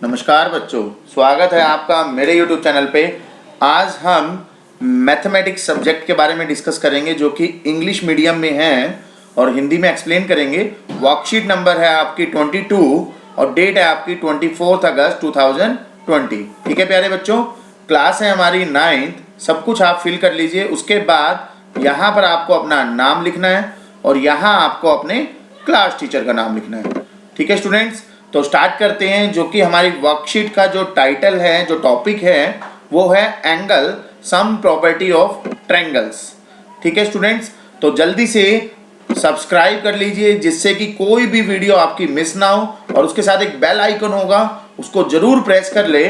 नमस्कार बच्चों, स्वागत है आपका मेरे YouTube चैनल पे। आज हम मैथमेटिक्स सब्जेक्ट के बारे में डिस्कस करेंगे जो कि इंग्लिश मीडियम में है और हिंदी में एक्सप्लेन करेंगे। वर्कशीट नंबर है आपकी 22 और डेट है आपकी 24 अगस्त 2020। ठीक है प्यारे बच्चों, क्लास है हमारी 9th। सब कुछ आप फिल कर लीजिए। उसके बाद यहाँ पर आपको अपना नाम लिखना है और यहाँ आपको अपने क्लास टीचर का नाम लिखना है। ठीक है स्टूडेंट्स, तो स्टार्ट करते हैं। जो कि हमारी वर्कशीट का जो टाइटल है, जो टॉपिक है, वो है angle sum property of triangles. ठीक है स्टूडेंट्स, तो जल्दी से सब्सक्राइब कर लीजिए जिससे कि कोई भी वीडियो आपकी मिस ना हो, और उसके साथ एक बेल आइकन होगा, उसको जरूर प्रेस कर ले।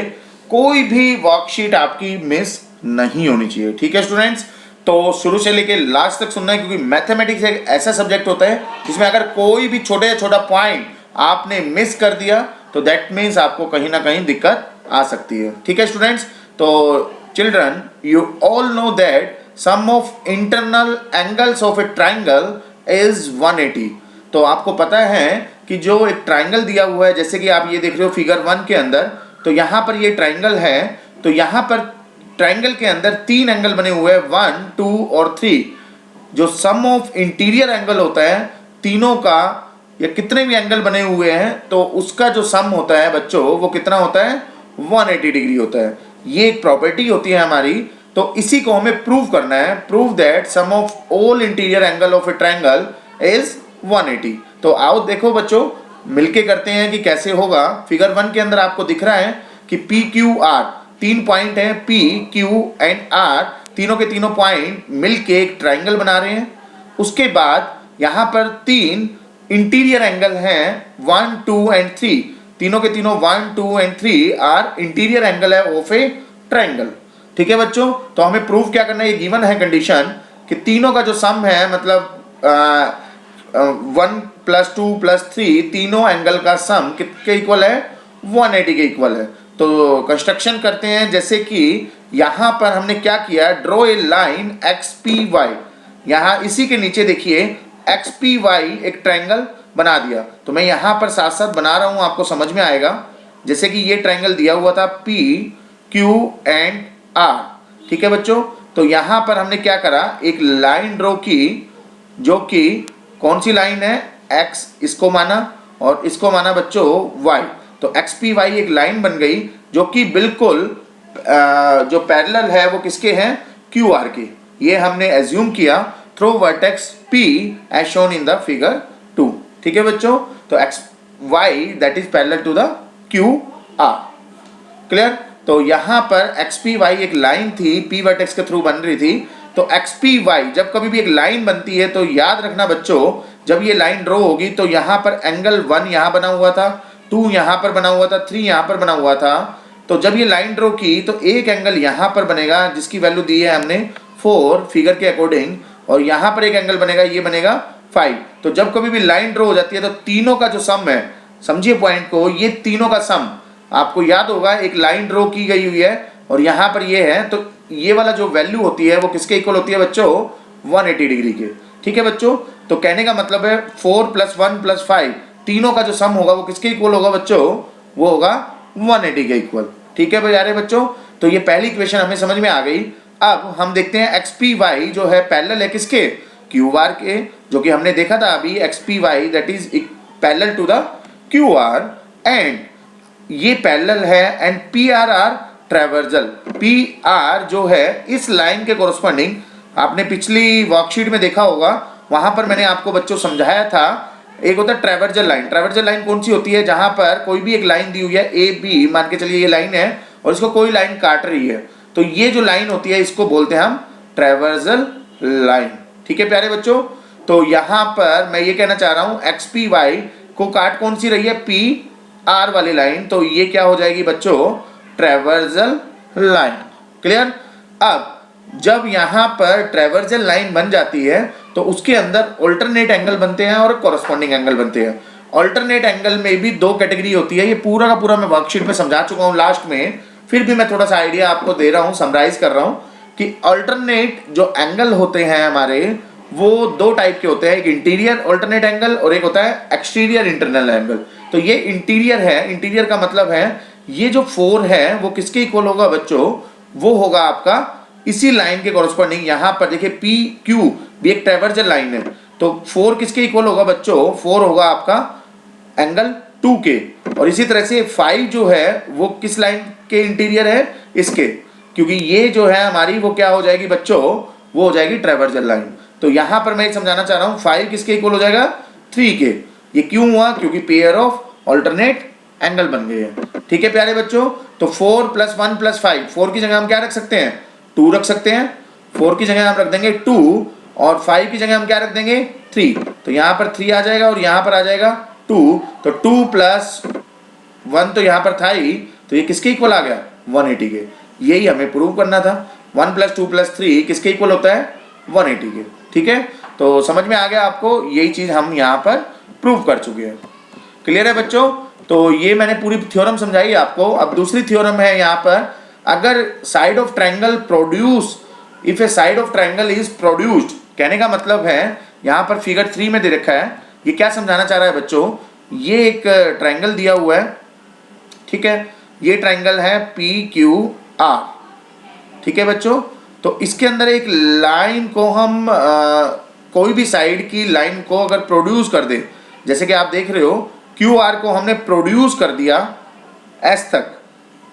कोई भी वर्कशीट आपकी मिस नहीं होनी चाहिए। ठीक है स्टूडेंट्स, तो शुरू से लेके लास्ट तक सुनना है, क्योंकि मैथमेटिक्स एक ऐसा सब्जेक्ट होता है जिसमें अगर कोई भी छोटे या छोटा पॉइंट आपने मिस कर दिया तो दैट मीन्स आपको कहीं ना कहीं दिक्कत आ सकती है। ठीक है स्टूडेंट्स, तो children you all know that sum of internal angles of a triangle is 180। तो आपको पता है कि जो एक ट्राइंगल दिया हुआ है, जैसे कि आप ये देख रहे हो फिगर 1 के अंदर, तो यहाँ पर ये ट्राइंगल है। तो यहाँ पर ट्राइंगल के अंदर 3 एंगल बने हुए हैं, 1, 2 और 3। जो सम ऑफ इंटीरियर एंगल होता है तीनों का, या कितने भी एंगल बने हुए हैं, तो उसका जो सम होता है बच्चों वो कितना होता है, 180 डिग्री होता है। ये एक प्रॉपर्टी होती है हमारी, तो इसी को हमें प्रूव करना है। Prove that sum of all interior angle of a triangle is 180। तो आओ देखो बच्चों, मिलके करते हैं कि कैसे होगा। फिगर 1 के अंदर आपको दिख रहा है कि पी क्यू आर 3 पॉइंट हैं, पी क्यू एंड आर, तीनों के तीनों पॉइंट मिलके एक ट्राइंगल बना रहे हैं। उसके बाद यहाँ पर 3 इंटीरियर एंगल हैं, 1, 2 एंड 3। तीनों के तीनों 1, 2 एंड 3 आर इंटीरियर एंगल है ऑफ ए ट्रायंगल। ठीक है बच्चों, तो हमें प्रूव क्या करना है, ये गिवन है कंडीशन कि तीनों का जो सम है, मतलब 1 + 2 + 3, तीनों एंगल का सम कितने इक्वल है, 180 के इक्वल है। तो कंस्ट्रक्शन करते हैं। जैसे कि यहाँ पर हमने क्या किया, draw a line x P Y. यहाँ इसी के नीचे देखिए एक्स पी वाई एक ट्रायंगल बना दिया। तो मैं यहाँ पर साथ साथ बना रहा हूँ, आपको समझ में आएगा। जैसे कि ये ट्रायंगल दिया हुआ था पी क्यू एंड आर। ठीक है बच्चों, तो यहाँ पर हमने क्या करा, एक लाइन ड्रॉ की, जो कि कौन सी लाइन है, एक्स इसको माना और इसको माना बच्चों वाई। तो एक्स पी वाई एक लाइन बन गई जो कि बिल्कुल जो पैरेलल है वो किसके हैं, क्यू आर के। ये हमने एज्यूम किया through vertex P as shown in the figure 2। ठीक है बच्चों, तो X Y that is parallel to the Q R. Clear. तो यहाँ पर एक्स पी वाई एक लाइन थी, P वर्टेक्स के थ्रू बन रही थी। तो एक्स पी वाई जब कभी भी एक लाइन बनती है तो याद रखना बच्चों, जब ये लाइन ड्रॉ होगी तो यहाँ पर एंगल 1 यहाँ बना हुआ था, 2 यहाँ पर बना हुआ था, 3 यहाँ पर बना हुआ था। तो जब ये लाइन ड्रॉ की तो एक एंगल यहाँ पर बनेगा जिसकी वैल्यू दी है हमने 4 फिगर के अकॉर्डिंग, और यहाँ पर एक एंगल बनेगा, ये बनेगा 5। तो जब कभी भी लाइन ड्रॉ हो जाती है तो तीनों का जो सम है, समझिए पॉइंट को, ये तीनों का सम आपको याद होगा। एक लाइन ड्रॉ की गई हुई है और यहाँ पर ये है, तो ये वाला जो वैल्यू होती है वो किसके इक्वल होती है बच्चों, 180 डिग्री के। ठीक है बच्चों, तो कहने का मतलब है 4 + 1 + 5 तीनों का जो सम होगा वो किसके इक्वल होगा बच्चों, वो होगा 180 के इक्वल। ठीक है प्यारे बच्चों, तो ये पहली इक्वेशन हमें समझ में आ गई। अब हम देखते हैं एक्स पी वाई जो है पैरेलल है किसके, क्यू आर के, जो कि हमने देखा था अभी। X P Y that is parallel to the Q R, and ये पैरेलल है, and P R are transversal. P R जो है इस लाइन के कोरस्पॉन्डिंग, आपने पिछली वर्कशीट में देखा होगा, वहां पर मैंने आपको बच्चों समझाया था। एक होता है ट्रावर्जल लाइन। ट्रावर्जल लाइन कौन सी होती है, जहां पर कोई भी एक लाइन दी हुई है, ए बी मान के चलिए ये लाइन है, और इसको कोई लाइन काट रही है, तो ये जो लाइन होती है इसको बोलते हैं हम ट्रावर्जल लाइन। ठीक है प्यारे बच्चों, तो यहाँ पर मैं ये कहना चाह रहा हूँ एक्स पी वाई को काट कौन सी रही है, पी आर वाली लाइन, तो ये क्या हो जाएगी बच्चों, ट्रावर्जल लाइन। क्लियर। अब जब यहाँ पर ट्रावर्जल लाइन बन जाती है तो उसके अंदर ऑल्टरनेट एंगल बनते हैं और कॉरस्पॉन्डिंग एंगल बनते हैं। ऑल्टरनेट एंगल में भी 2 कैटेगरी होती है। ये पूरा का पूरा मैं वर्कशीट में समझा चुका हूँ लास्ट में, फिर भी मैं थोड़ा सा आइडिया आपको दे रहा हूँ, समराइज कर रहा हूँ कि अल्टरनेट जो एंगल होते हैं हमारे, वो 2 टाइप के होते हैं। एक इंटीरियर ऑल्टरनेट एंगल और एक होता है एक्सटीरियर इंटरनल एंगल। तो ये इंटीरियर है, इंटीरियर का मतलब है ये जो 4 है वो किसके इक्वल होगा बच्चों, वो होगा आपका इसी लाइन के कॉरस्पॉन्डिंग। यहां पर देखिए पी क्यू भी एक ट्राइवर्जल लाइन है, तो 4 किसके इक्वल होगा बच्चों, 4 होगा आपका एंगल 2 के। और इसी तरह से 5 जो है वो किस लाइन के इंटीरियर है, इसके, क्योंकि ये जो है हमारी वो क्या हो जाएगी बच्चों, वो हो जाएगी ट्राइवर्जल लाइन। तो यहां पर मैं एक समझाना चाह रहा हूं 5 किसके इक्वल हो जाएगा, 3 के। ये क्यों हुआ, क्योंकि पेयर ऑफ ऑल्टरनेट एंगल बन गए हैं। ठीक है प्यारे बच्चों, तो 4 + 1 + 5, 4 की जगह हम क्या रख सकते हैं, 2 रख सकते हैं। 4 की जगह हम रख देंगे 2 और 5 की जगह हम क्या रख देंगे 3। तो यहां पर 3 आ जाएगा और यहां पर आ जाएगा 2। तो 2 + 1 तो यहां पर था ही, तो ये किसके इक्वल आ गया, 180 के। यही हमें प्रूव करना था। 1 + 2 + 3 किसके इक्वल होता है, 180 के। ठीक है, तो समझ में आ गया आपको, यही चीज हम यहाँ पर प्रूव कर चुके हैं। क्लियर है बच्चों, तो ये मैंने पूरी थ्योरम समझाई आपको। अब दूसरी थ्योरम है यहाँ पर, अगर side of triangle produce, if A side of triangle is produced, कहने का मतलब है यहाँ पर फिगर 3 में दे रखा है, ये क्या समझाना चाह रहा है बच्चों, ये एक ट्रायंगल दिया हुआ है। ठीक है, ये ट्रायंगल है PQR। ठीक है बच्चों, तो इसके अंदर एक लाइन को हम कोई भी साइड की लाइन को अगर प्रोड्यूस कर दे, जैसे कि आप देख रहे हो QR को हमने प्रोड्यूस कर दिया S तक,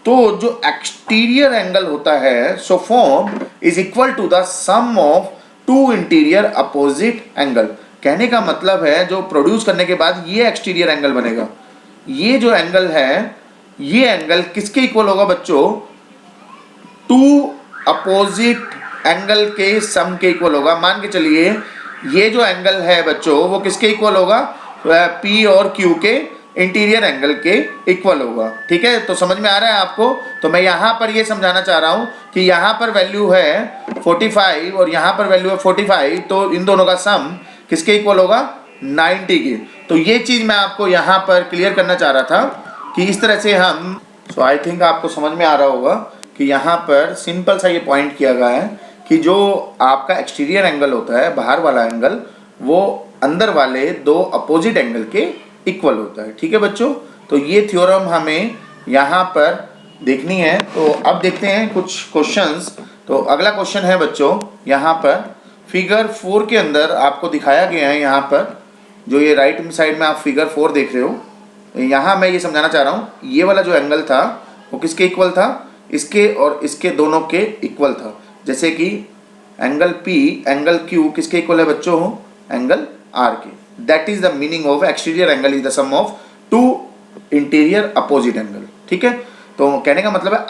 तो जो एक्सटीरियर एंगल होता है so form is equal to the sum of 2 interior opposite angle. कहने का मतलब है जो प्रोड्यूस करने के बाद ये एक्सटीरियर एंगल बनेगा, ये जो एंगल है ये एंगल किसके इक्वल होगा बच्चों, 2 अपोजिट एंगल के सम के इक्वल होगा। मान के चलिए ये जो एंगल है बच्चों वो किसके इक्वल होगा, P और Q के इंटीरियर एंगल के इक्वल होगा। ठीक है, तो समझ में आ रहा है आपको। तो मैं यहाँ पर ये समझाना चाह रहा हूँ कि यहाँ पर वैल्यू है 45 और यहाँ पर वैल्यू है 45, तो इन दोनों का सम किसके इक्वल होगा, 90 के। तो ये चीज़ मैं आपको यहाँ पर क्लियर करना चाह रहा था कि इस तरह से हम, सो आई थिंक आपको समझ में आ रहा होगा कि यहाँ पर सिंपल सा ये पॉइंट किया गया है कि जो आपका एक्सटीरियर एंगल होता है, बाहर वाला एंगल, वो अंदर वाले 2 अपोजिट एंगल के इक्वल होता है। ठीक है बच्चों, तो ये थ्योरम हमें यहाँ पर देखनी है। तो अब देखते हैं कुछ क्वेश्चंस। तो अगला क्वेश्चन है बच्चों, यहाँ पर फिगर 4 के अंदर आपको दिखाया गया है, यहाँ पर जो ये राइट साइड में आप फिगर 4 देख रहे हो, यहाँ मैं ये समझाना चाह रहा हूँ, ये वाला जो एंगल था वो किसके इक्वल था, इसके और इसके दोनों के इक्वल था। जैसे कि एंगल P एंगल Q किसके इक्वल है बच्चों, एंगल R के। That is the meaning of exterior angle is the sum of 2 interior opposite angle. ठीक है, तो कहने का मतलब है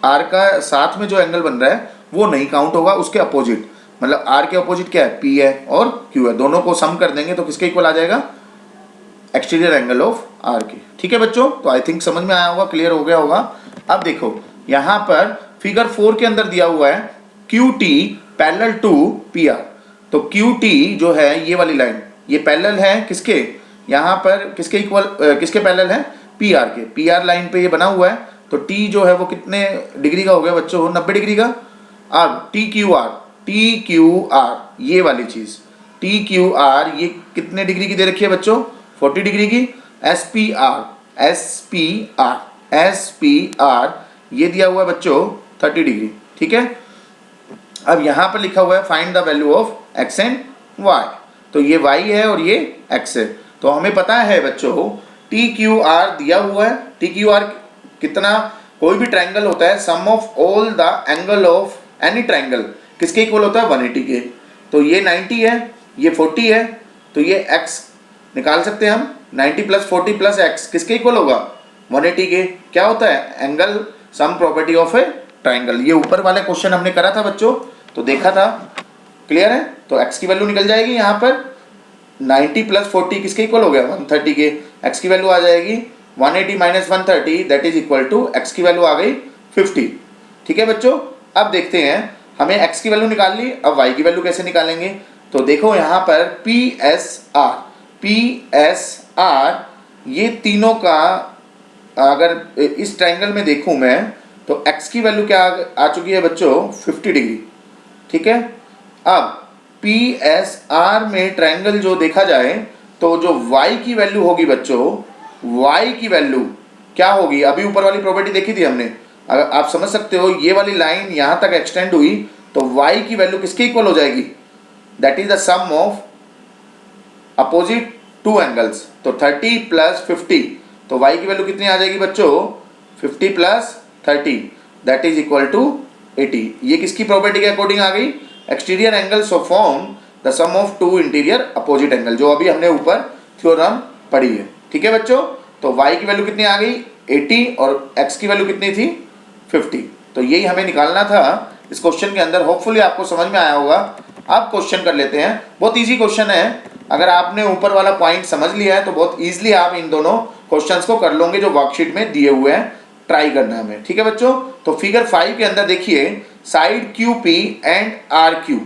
R का साथ में जो एंगल बन रहा है वो नहीं काउंट होगा, उसके अपोजिट, मतलब R के अपोजिट क्या है, P है और Q है, दोनों को सम कर देंगे तो किसके इक्वल आ जाएगा, एक्सटीरियर एंगल ऑफ R के। ठीक है बच्चों, तो आई थिंक समझ में आया होगा, क्लियर हो गया होगा। अब देखो यहाँ पर फिगर 4 के अंदर दिया हुआ है QT पैरेलल टू PR। तो QT जो है ये वाली लाइन, ये पैरेलल है किसके, यहाँ पर किसके इक्वल, किसके पैरेलल है, PR के। PR लाइन पे ये बना हुआ है, तो T जो है वो कितने डिग्री का हो गया बच्चों, 90 डिग्री का। अब TQR ये वाली चीज TQR ये कितने डिग्री की दे रखी है बच्चों, 40 डिग्री की। SPR ये दिया हुआ है बच्चों 30 डिग्री। ठीक है, अब यहाँ पर लिखा हुआ है find the value of x and y। तो ये y है और ये x है। तो हमें पता है बच्चों TQR दिया हुआ है। TQR कितना, कोई भी ट्रायंगल होता है sum of all the angle of any triangle किसके इक्वल होता है, 180 के। तो ये 90 है, ये 40 है, तो ये x निकाल सकते हैं हम, 90 + 40 + x किसके इक्वल होगा, 180 के। क्या होता है, angle sum property of a triangle. ये ऊपर वाले क्वेश्चन हमने करा था बच्चों, तो देखा था, क्लियर है। तो x की वैल्यू निकल जाएगी, यहाँ पर 90 + 40 किसके इक्वल हो गया, 130 के। x की वैल्यू आ जाएगी 180 - 130 that is equal to, x की वैल्यू आ गई 50। ठीक है बच्चों, अब देखते हैं, हमें x की वैल्यू निकाल ली, अब y की वैल्यू कैसे निकालेंगे। तो देखो यहाँ पर PSR ये तीनों का, अगर इस ट्रायंगल में देखूं मैं, तो x की वैल्यू क्या आ चुकी है बच्चों, 50 डिग्री। ठीक है, अब PSR में ट्रायंगल जो देखा जाए, तो जो y की वैल्यू होगी बच्चों, y की वैल्यू क्या होगी, अभी ऊपर वाली प्रॉपर्टी देखी थी हमने, अगर आप समझ सकते हो ये वाली लाइन यहाँ तक एक्सटेंड हुई तो y की वैल्यू किसके इक्वल हो जाएगी, that is the sum of opposite two angles. तो 30 प्लस 50, तो y की वैल्यू कितनी आ जाएगी बच्चों, 50 plus 30 that is equal to 80। ये किसकी प्रॉपर्टी के अकॉर्डिंग आ गई, exterior angle so form the sum of two interior opposite angle, जो अभी हमने ऊपर थ्योरम पढ़ी है। ठीक है बच्चों, तो y की वैल्यू कितनी आ गई 80 और x की वैल्यू कितनी थी 50। तो यही हमें निकालना था इस क्वेश्चन के अंदर। होपफुली आपको समझ में आया होगा। अब क्वेश्चन कर लेते हैं, बहुत इजी क्वेश्चन है। अगर आपने ऊपर वाला पॉइंट समझ लिया है तो बहुत इजीली आप इन दोनों क्वेश्चंस को कर लोगे जो वर्कशीट में दिए हुए हैं। ट्राई करना है हमें, ठीक है बच्चों। तो फिगर 5 के अंदर देखिए, side QP and RQ,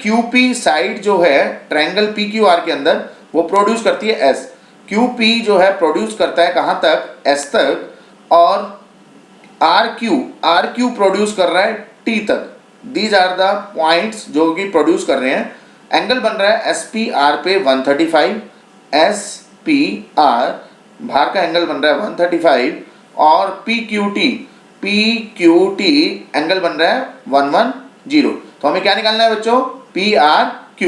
QP side जो है ट्रायंगल PQR के अंदर वो प्रोड्यूस करती है S, QP जो है प्रोड्यूस करता है कहाँ तक, S तक, और RQ प्रोड्यूस कर रहा है T तक। दीज आर द पॉइंट्स जो कि प्रोड्यूस कर रहे हैं। एंगल बन रहा है SPR पे 135, SPR बाहर का एंगल बन रहा है 135, और PQT एंगल बन रहा है 110। तो हमें क्या निकालना है बच्चों, PRQ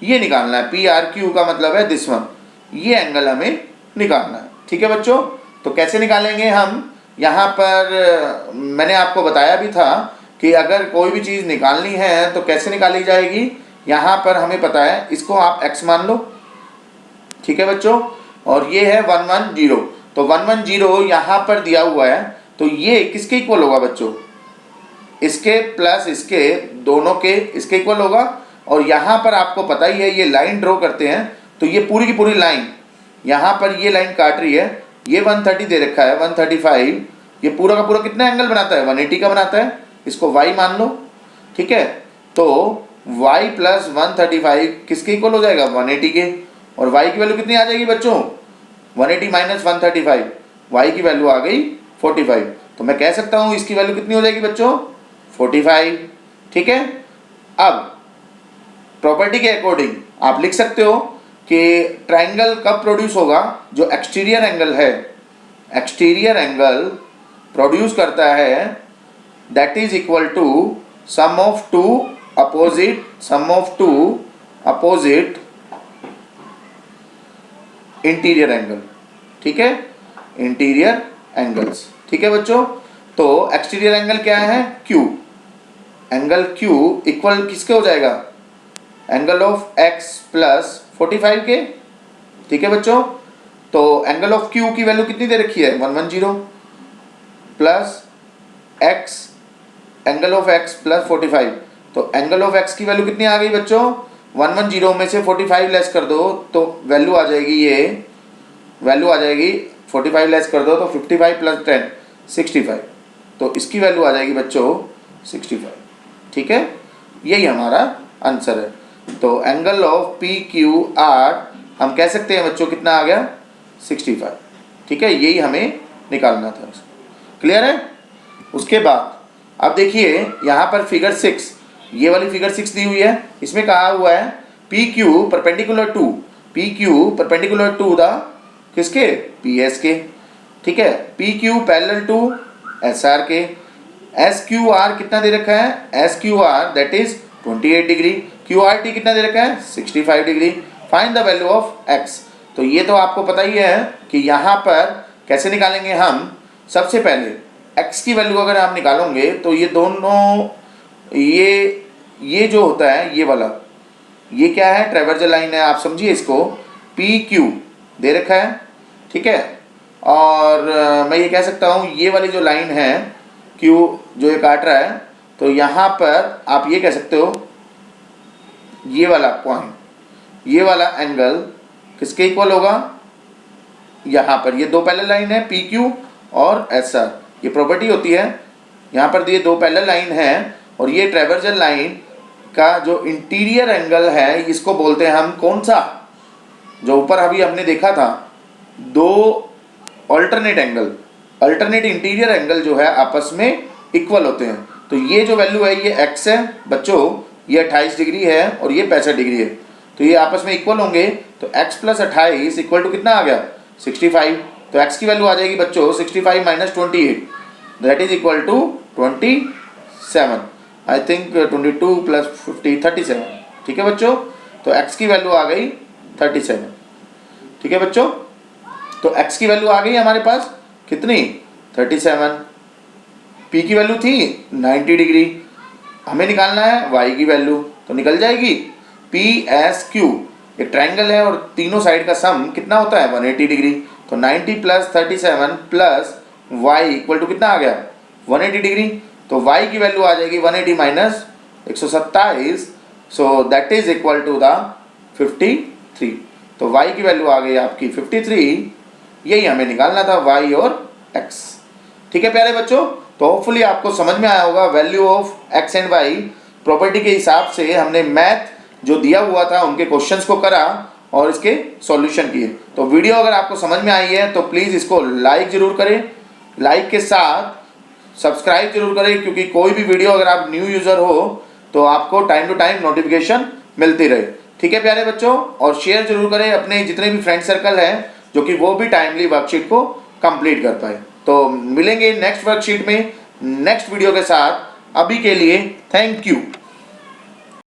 ये निकालना है। PRQ का मतलब है दिस वन, ये एंगल हमें निकालना है। ठीक है बच्चों, तो कैसे निकालेंगे हम, यहाँ पर मैंने आपको बताया भी था कि अगर कोई भी चीज़ निकालनी है तो कैसे निकाली जाएगी। यहाँ पर हमें पता है, इसको आप x मान लो, ठीक है बच्चों, और ये है 110। तो 110 यहाँ पर दिया हुआ है, तो ये किसके इक्वल होगा बच्चों, इसके प्लस इसके, दोनों के इसके इक्वल होगा। और यहाँ पर आपको पता ही है, ये लाइन ड्रॉ करते हैं तो ये पूरी की पूरी लाइन यहाँ पर ये लाइन काट रही है, ये 130 दे रखा है 135, ये पूरा का पूरा कितना एंगल बनाता है 180 का बनाता है, इसको y मान लो। ठीक है, तो y प्लस 135 किसके इक्वल हो जाएगा 180 के, और y की वैल्यू कितनी आ जाएगी बच्चों 180 माइनस 135, y की वैल्यू आ गई 45। तो मैं कह सकता हूँ इसकी वैल्यू कितनी हो जाएगी बच्चों 45। ठीक है, अब प्रॉपर्टी के अकॉर्डिंग आप लिख सकते हो कि ट्रायंगल कब प्रोड्यूस होगा, जो एक्सटीरियर एंगल है, एक्सटीरियर एंगल प्रोड्यूस करता है that is equal to sum of two opposite interior angle. ठीक है, इंटीरियर एंगल्स। ठीक है बच्चों, तो एक्सटीरियर एंगल क्या है Q, एंगल Q इक्वल किसके हो जाएगा, एंगल ऑफ x प्लस 45 के। ठीक है बच्चों, तो एंगल ऑफ Q की वैल्यू कितनी दे रखी है 110 plus x, angle of x plus 45, तो एंगल ऑफ x की वैल्यू कितनी आ गई बच्चों 110 में से 45 लेस कर दो तो वैल्यू आ जाएगी, ये वैल्यू आ जाएगी 45 लेस कर दो तो 55 प्लस 10 65, तो इसकी वैल्यू आ जाएगी बच्चों 65। ठीक है, यही हमारा आंसर है। तो एंगल ऑफ PQR हम कह सकते हैं बच्चों कितना आ गया 65। ठीक है, यही हमें निकालना था। क्लियर है। उसके बाद अब देखिए यहाँ पर फिगर 6, ये वाली फिगर 6 दी हुई है, इसमें कहा हुआ है PQ परपेंडिकुलर टू द किसके PS के। ठीक है, PQ पैरेलल टू SR के, SQR कितना दे रखा है, SQR that is 28 degree, QRT कितना दे रखा है 65 degree. Find the value of x। तो ये तो आपको पता ही है कि यहाँ पर कैसे निकालेंगे हम। सबसे पहले x की वैल्यू अगर आप निकालोगे तो ये दोनों, ये जो होता है ये वाला, ये क्या है ट्राइवर्जल लाइन है, आप समझिए इसको PQ दे रखा है। ठीक है, और मैं ये कह सकता हूँ ये वाली जो लाइन है Q जो ये काट रहा है, तो यहाँ पर आप ये कह सकते हो ये वाला पॉइंट, ये वाला एंगल किसके इक्वल होगा, यहाँ पर ये दो पैरेलल लाइन है PQ और SR, ये प्रॉपर्टी होती है। यहाँ पर ये दो पैरेलल लाइन है और ये ट्राइवर्जल लाइन का जो इंटीरियर एंगल है इसको बोलते हैं हम कौन सा, जो ऊपर अभी हमने देखा था, दो alternate angle, alternate interior angle जो है आपस में इक्वल होते हैं। तो ये जो वैल्यू है ये x है बच्चों, ये 28 डिग्री है और ये 65 डिग्री है। तो ये आपस में इक्वल होंगे, तो x प्लस 28 इक्वल टू कितना आ गया 65। तो x की वैल्यू आ जाएगी बच्चों 65 minus 28, that is equal to 27। I think 22 plus 50 37। ठीक है बच्चों, तो x की वैल्यू आ गई 37। ठीक है बच्चों, तो x की वैल्यू आ गई हमारे पास कितनी 37, p की वैल्यू थी 90 डिग्री, हमें निकालना है y की वैल्यू, तो निकल जाएगी पी एस क्यू, एक ट्रायंगल है और तीनों साइड का सम कितना होता है 180 डिग्री। तो 90 plus 37 plus y equal to कितना आ गया 180 डिग्री। तो y की वैल्यू आ जाएगी 180 minus 127, so that is equal to the 53। तो y की वैल्यू आ गई आपकी 53, यही हमें निकालना था y और x। ठीक है प्यारे बच्चों, तो होपफुली आपको समझ में आया होगा value of x and y property के हिसाब से हमने मैथ जो दिया हुआ था उनके क्वेश्चंस को करा और इसके सॉल्यूशन किए। तो वीडियो अगर आपको समझ में आई है तो प्लीज़ इसको लाइक ज़रूर करें, लाइक के साथ सब्सक्राइब जरूर करें, क्योंकि कोई भी वीडियो अगर आप न्यू यूज़र हो तो आपको टाइम टू टाइम नोटिफिकेशन मिलती रहे। ठीक है प्यारे बच्चों, और शेयर जरूर करें अपने जितने भी फ्रेंड सर्कल हैं जो कि वो भी टाइमली वर्कशीट को कंप्लीट कर पाए। तो मिलेंगे नेक्स्ट वर्कशीट में नेक्स्ट वीडियो के साथ, अभी के लिए थैंक यू।